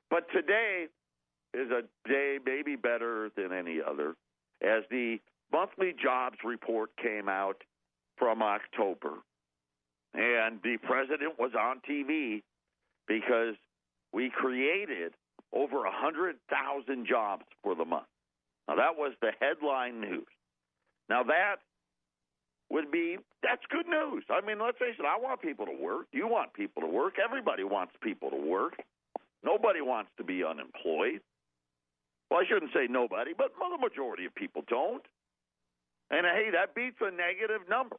But today is a day maybe better than any other, as the monthly jobs report came out from October. And the president was on TV because we created over 100,000 jobs for the month. Now, that was the headline news. Now, that's good news. I mean, let's face it, I want people to work. You want people to work. Everybody wants people to work. Nobody wants to be unemployed. Well, I shouldn't say nobody, but the majority of people don't. And, hey, that beats a negative number.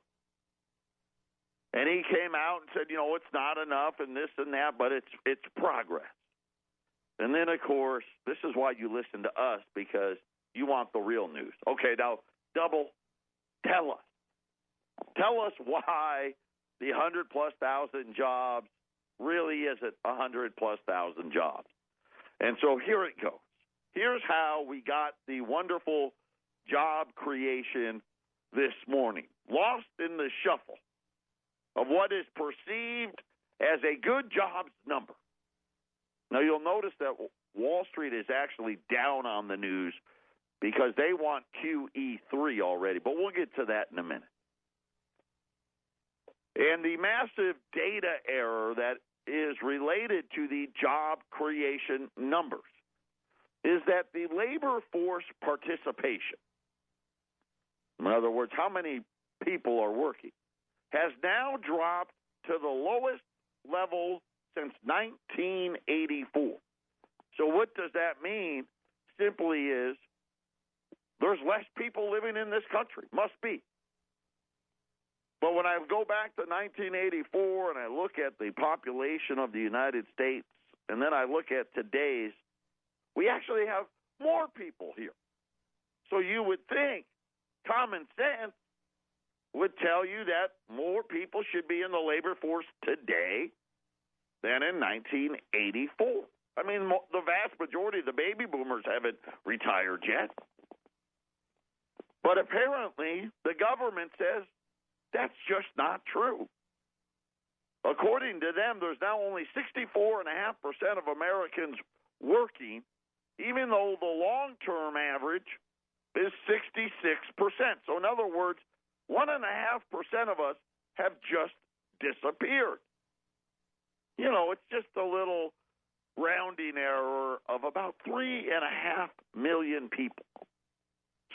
And he came out and said, it's not enough and this and that, but it's progress. And then, of course, this is why you listen to us, because you want the real news. Okay, now, Double, tell us. Tell us why the 100-plus thousand jobs really isn't 100-plus thousand jobs. And so here it goes. Here's how we got the wonderful job creation this morning, lost in the shuffle of what is perceived as a good jobs number. Now, you'll notice that Wall Street is actually down on the news because they want QE3 already, but we'll get to that in a minute. And the massive data error that is related to the job creation numbers is that the labor force participation, in other words, how many people are working, has now dropped to the lowest level since 1984. So what does that mean? Simply is there's less people living in this country. Must be. But when I go back to 1984 and I look at the population of the United States, and then I look at today's, we actually have more people here. So you would think common sense would tell you that more people should be in the labor force today than in 1984. I mean, the vast majority of the baby boomers haven't retired yet. But apparently, the government says that's just not true. According to them, there's now only 64.5% of Americans working, even though the long-term average is 66%. So in other words, 1.5% of us have just disappeared. It's just a little rounding error of about 3.5 million people.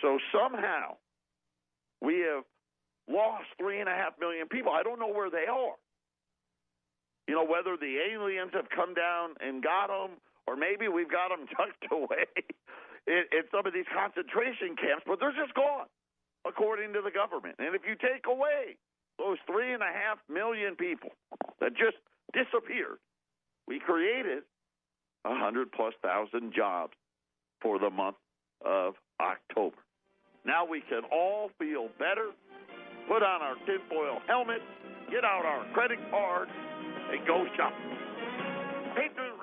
So somehow we have lost 3.5 million people. I don't know where they are. Whether the aliens have come down and got them, or maybe we've got them tucked away in some of these concentration camps, but they're just gone, according to the government. And if you take away those 3.5 million people that just disappeared, we created 100-plus thousand jobs for the month of October. Now we can all feel better, put on our tinfoil helmet, get out our credit card, and go shopping. Patriot